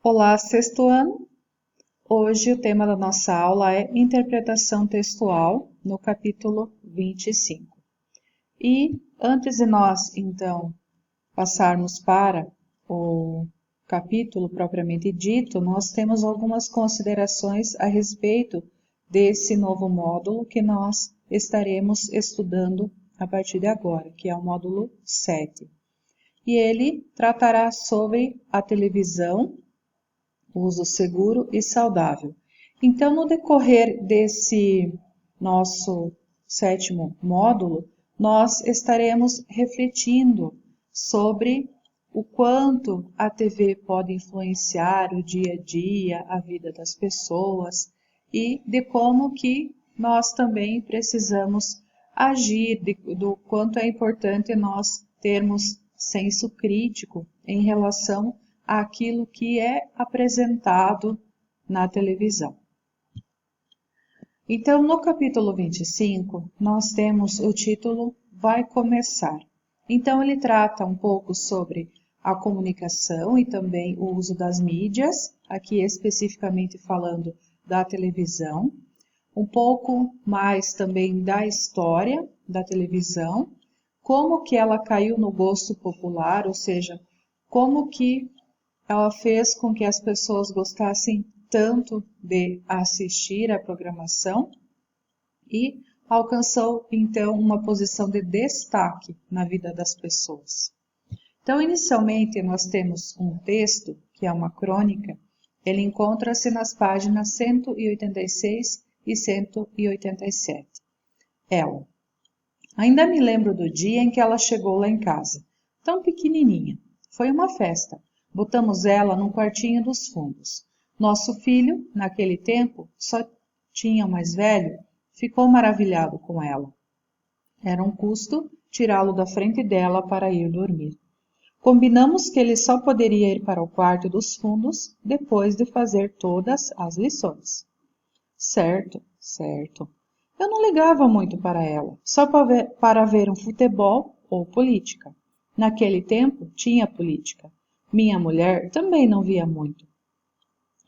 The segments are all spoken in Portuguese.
Olá, sexto ano. Hoje o tema da nossa aula é interpretação textual, no capítulo 25. E antes de nós, então, passarmos para o capítulo propriamente dito, nós temos algumas considerações a respeito desse novo módulo que nós estaremos estudando a partir de agora, que é o módulo 7. E ele tratará sobre a televisão, uso seguro e saudável. Então, no decorrer desse nosso sétimo módulo, nós estaremos refletindo sobre o quanto a TV pode influenciar o dia a dia, a vida das pessoas e de como que nós também precisamos agir, do quanto é importante nós termos senso crítico em relação àquilo que é apresentado na televisão. Então, no capítulo 25, nós temos o título Vai Começar. Então, ele trata um pouco sobre a comunicação e também o uso das mídias, aqui especificamente falando da televisão, um pouco mais também da história da televisão, como que ela caiu no gosto popular, ou seja, como que ela fez com que as pessoas gostassem tanto de assistir à programação e alcançou então uma posição de destaque na vida das pessoas. Então, inicialmente, nós temos um texto, que é uma crônica, ele encontra-se nas páginas 186 e 187. Ela. Ainda me lembro do dia em que ela chegou lá em casa, tão pequenininha. Foi uma festa. Botamos ela num quartinho dos fundos. Nosso filho, naquele tempo, só tinha o mais velho, ficou maravilhado com ela. Era um custo tirá-lo da frente dela para ir dormir. Combinamos que ele só poderia ir para o quarto dos fundos depois de fazer todas as lições. Certo, certo. Eu não ligava muito para ela, só para ver um futebol ou política. Naquele tempo tinha política. Minha mulher também não via muito.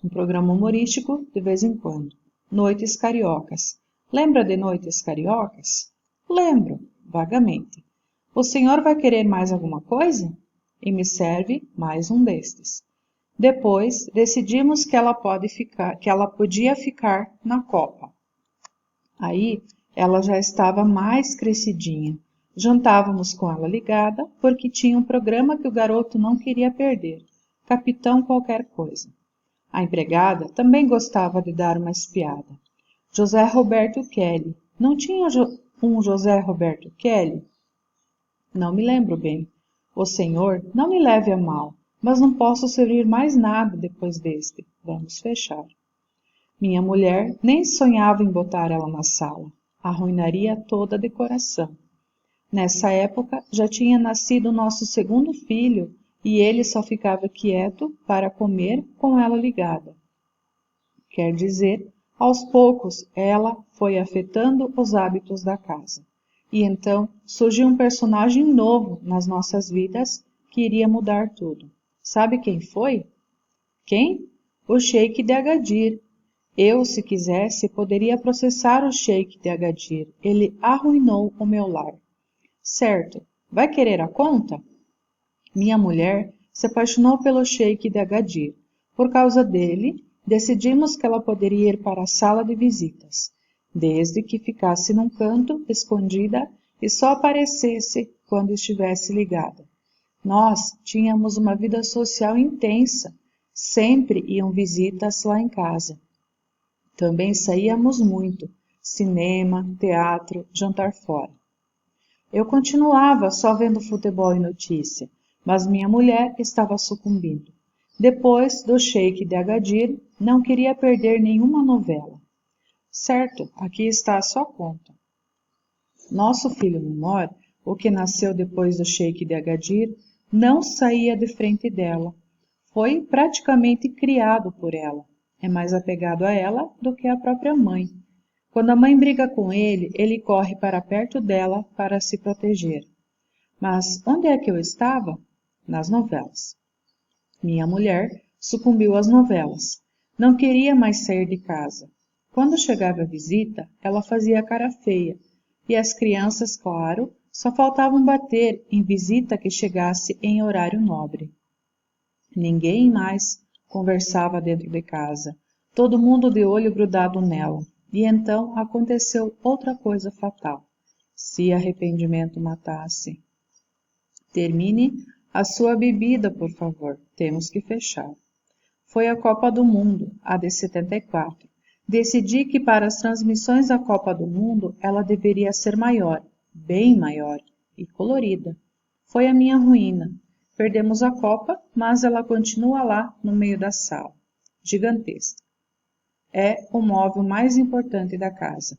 Um programa humorístico de vez em quando. Noites Cariocas. Lembra de Noites Cariocas? Lembro, vagamente. O senhor vai querer mais alguma coisa? E me serve mais um destes. Depois decidimos que ela podia ficar na copa. Aí ela já estava mais crescidinha. Jantávamos com ela ligada, porque tinha um programa que o garoto não queria perder, Capitão Qualquer Coisa. A empregada também gostava de dar uma espiada. José Roberto Kelly. Não tinha um José Roberto Kelly? Não me lembro bem. O senhor não me leve a mal, mas não posso servir mais nada depois deste. Vamos fechar. Minha mulher nem sonhava em botar ela na sala. Arruinaria toda a decoração. Nessa época já tinha nascido nosso segundo filho e ele só ficava quieto para comer com ela ligada. Quer dizer, aos poucos ela foi afetando os hábitos da casa. E então surgiu um personagem novo nas nossas vidas que iria mudar tudo. Sabe quem foi? Quem? O Sheik de Agadir. Eu, se quisesse, poderia processar o Sheik de Agadir. Ele arruinou o meu lar. Certo. Vai querer a conta? Minha mulher se apaixonou pelo Sheik de Agadir. Por causa dele, decidimos que ela poderia ir para a sala de visitas, desde que ficasse num canto, escondida, e só aparecesse quando estivesse ligada. Nós tínhamos uma vida social intensa. Sempre iam visitas lá em casa. Também saíamos muito, cinema, teatro, jantar fora. Eu continuava só vendo futebol e notícia, mas minha mulher estava sucumbindo. Depois do Sheik de Agadir, não queria perder nenhuma novela. Certo, aqui está a sua conta. Nosso filho menor, o que nasceu depois do Sheik de Agadir, não saía de frente dela. Foi praticamente criado por ela. É mais apegado a ela do que a própria mãe. Quando a mãe briga com ele, ele corre para perto dela para se proteger. Mas onde é que eu estava? Nas novelas. Minha mulher Sucumbiu às novelas. Não queria mais sair de casa. Quando chegava a visita, ela fazia cara feia. E as crianças, claro, só faltavam bater em visita que chegasse em horário nobre. Ninguém mais conversava dentro de casa. Todo mundo de olho grudado nela. E então aconteceu outra coisa fatal. Se arrependimento matasse. Termine a sua bebida, por favor. Temos que fechar. Foi a Copa do Mundo, a de 74. Decidi que para as transmissões da Copa do Mundo ela deveria ser maior, bem maior e colorida. Foi a minha ruína. Perdemos a Copa, mas ela continua lá no meio da sala. Gigantesca. É o móvel mais importante da casa.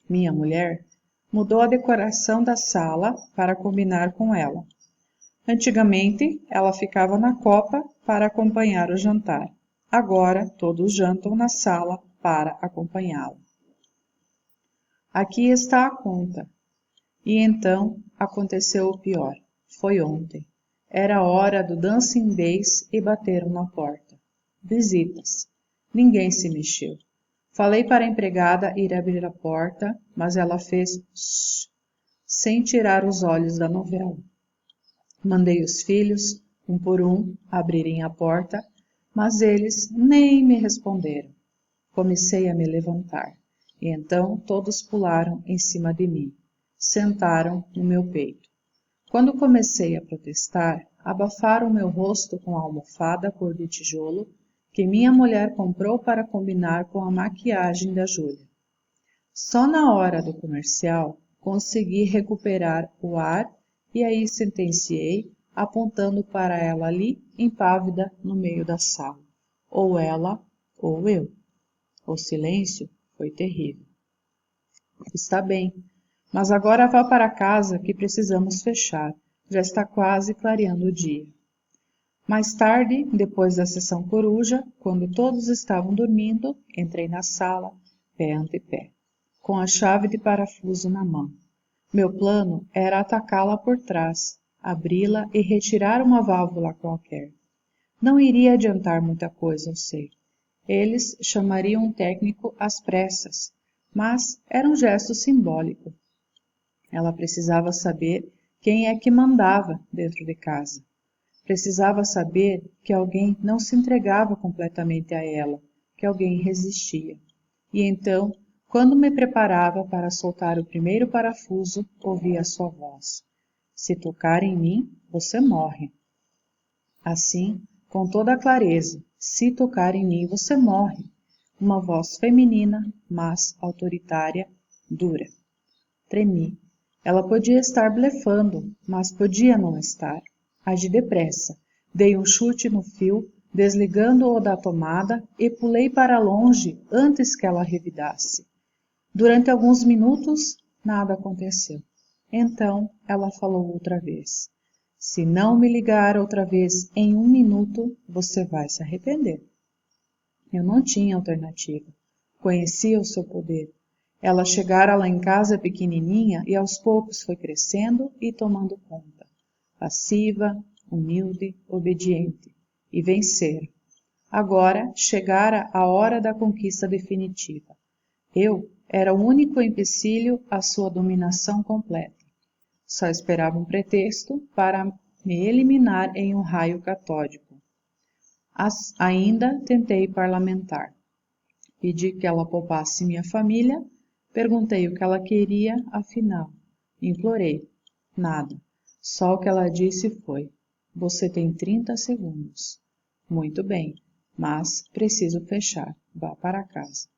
Minha mulher mudou a decoração da sala para combinar com ela. Antigamente, ela ficava na copa para acompanhar o jantar. Agora, todos jantam na sala para acompanhá-la. Aqui está a conta. E então aconteceu o pior. Foi ontem. Era a hora do Dancing Days e bateram na porta. Visitas. Ninguém se mexeu. Falei para a empregada ir abrir a porta, mas ela fez shh, sem tirar os olhos da novela. Mandei os filhos, um por um, abrirem a porta, mas eles nem me responderam. Comecei a me levantar, e então todos pularam em cima de mim. Sentaram no meu peito. Quando comecei a protestar, abafaram meu rosto com a almofada cor de tijolo que minha mulher comprou para combinar com a maquiagem da Júlia. Só na hora do comercial consegui recuperar o ar e aí sentenciei, apontando para ela ali, impávida, no meio da sala. Ou ela, ou eu. O silêncio foi terrível. Está bem, mas agora vá para casa que precisamos fechar. Já está quase clareando o dia. Mais tarde, depois da sessão coruja, quando todos estavam dormindo, entrei na sala, pé ante pé, com a chave de parafuso na mão. Meu plano era atacá-la por trás, abri-la e retirar uma válvula qualquer. Não iria adiantar muita coisa, eu sei. Eles chamariam um técnico às pressas, mas era um gesto simbólico. Ela precisava saber quem é que mandava dentro de casa. Precisava saber que alguém não se entregava completamente a ela, que alguém resistia. E então, quando me preparava para soltar o primeiro parafuso, ouvi a sua voz. Se tocar em mim, você morre. Assim, com toda a clareza, se tocar em mim, você morre. Uma voz feminina, mas autoritária, dura. Tremi. Ela podia estar blefando, mas podia não estar. Agi depressa. Dei um chute no fio, desligando-o da tomada e pulei para longe antes que ela revidasse. Durante alguns minutos, nada aconteceu. Então, ela falou outra vez. Se não me ligar outra vez em 1 minuto, você vai se arrepender. Eu não tinha alternativa. Conhecia o seu poder. Ela chegara lá em casa pequenininha e aos poucos foi crescendo e tomando conta. Passiva, humilde, obediente. E vencer. Agora chegara a hora da conquista definitiva. Eu era o único empecilho à sua dominação completa. Só esperava um pretexto para me eliminar em um raio catódico. Ainda tentei parlamentar. Pedi que ela poupasse minha família, perguntei o que ela queria, afinal. Implorei. Nada. Só o que ela disse foi: você tem 30 segundos. Muito bem, mas preciso fechar. Vá para casa.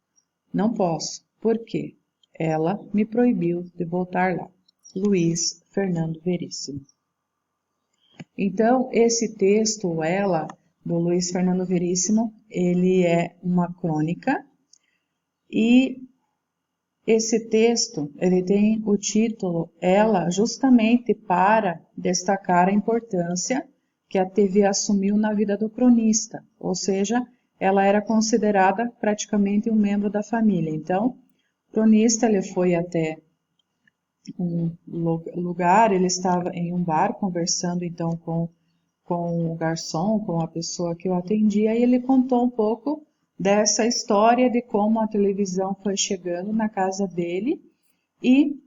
Não posso. Por quê? Ela me proibiu de voltar lá. Luiz Fernando Veríssimo. Então, esse texto, Ela, do Luiz Fernando Veríssimo, ele é uma crônica e esse texto, ele tem o título Ela, justamente para destacar a importância que a TV assumiu na vida do cronista, ou seja, ela era considerada praticamente um membro da família. Então, o cronista ele foi até um lugar, ele estava em um bar conversando então com com o garçom, com a pessoa que o atendia, e ele contou um pouco dessa história de como a televisão foi chegando na casa dele e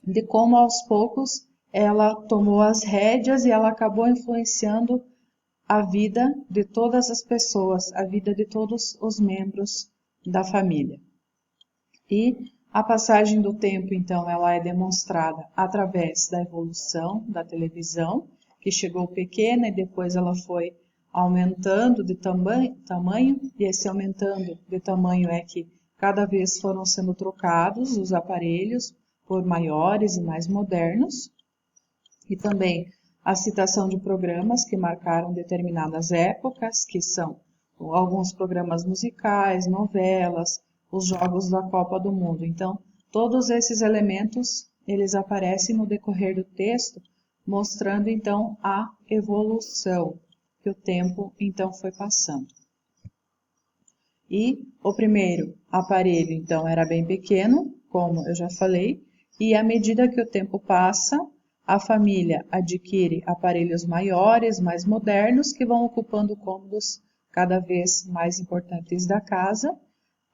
de como aos poucos ela tomou as rédeas e ela acabou influenciando a vida de todas as pessoas, a vida de todos os membros da família. E a passagem do tempo, então, ela é demonstrada através da evolução da televisão, que chegou pequena e depois ela foi aumentando de tamanho, e esse aumentando de tamanho é que cada vez foram sendo trocados os aparelhos por maiores e mais modernos, e também a citação de programas que marcaram determinadas épocas, que são alguns programas musicais, novelas, os jogos da Copa do Mundo. Então, todos esses elementos, eles aparecem no decorrer do texto, mostrando então a evolução que o tempo então foi passando. E o primeiro aparelho então era bem pequeno, como eu já falei, e à medida que o tempo passa, a família adquire aparelhos maiores, mais modernos, que vão ocupando cômodos cada vez mais importantes da casa.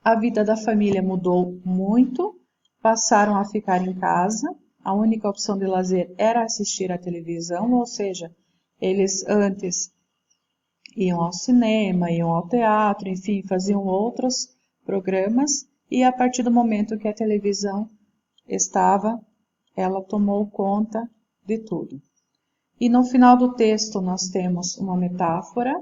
A vida da família mudou muito, passaram a ficar em casa, a única opção de lazer era assistir à televisão, ou seja, eles antes iam ao cinema, iam ao teatro, enfim, faziam outros programas, e a partir do momento que a televisão estava, ela tomou conta de tudo. E no final do texto nós temos uma metáfora.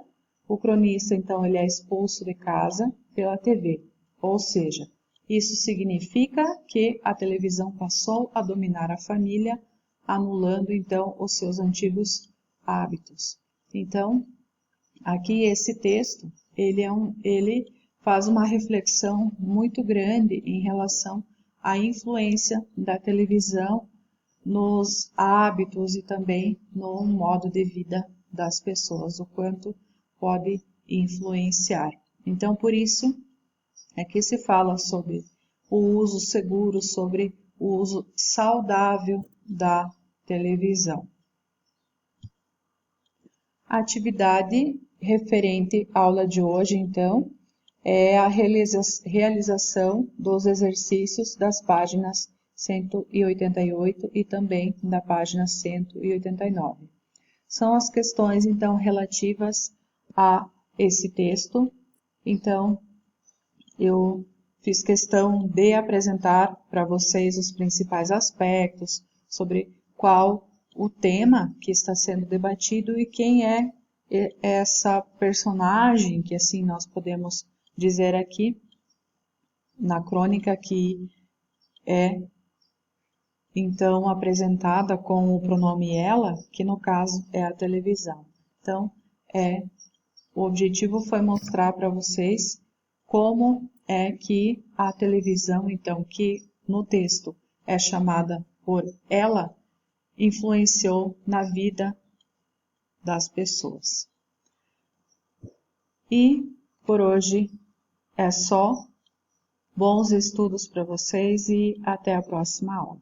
O cronista, então, ele é expulso de casa pela TV. Ou seja, isso significa que a televisão passou a dominar a família, anulando, então, os seus antigos hábitos. Então, aqui esse texto, ele faz uma reflexão muito grande em relação à influência da televisão nos hábitos e também no modo de vida das pessoas, o quanto pode influenciar. Então, por isso é que se fala sobre o uso seguro, sobre o uso saudável da televisão. A atividade referente à aula de hoje, então, é a realização dos exercícios das páginas 188 e também da página 189. São as questões, então, relativas a esse texto. Então, eu fiz questão de apresentar para vocês os principais aspectos sobre qual o tema que está sendo debatido e quem é essa personagem, que assim nós podemos dizer aqui, na crônica, que é então apresentada com o pronome ela, que no caso é a televisão. Então, o objetivo foi mostrar para vocês como é que a televisão, então, que no texto é chamada por ela, influenciou na vida das pessoas. E por hoje é só. Bons estudos para vocês e até a próxima aula.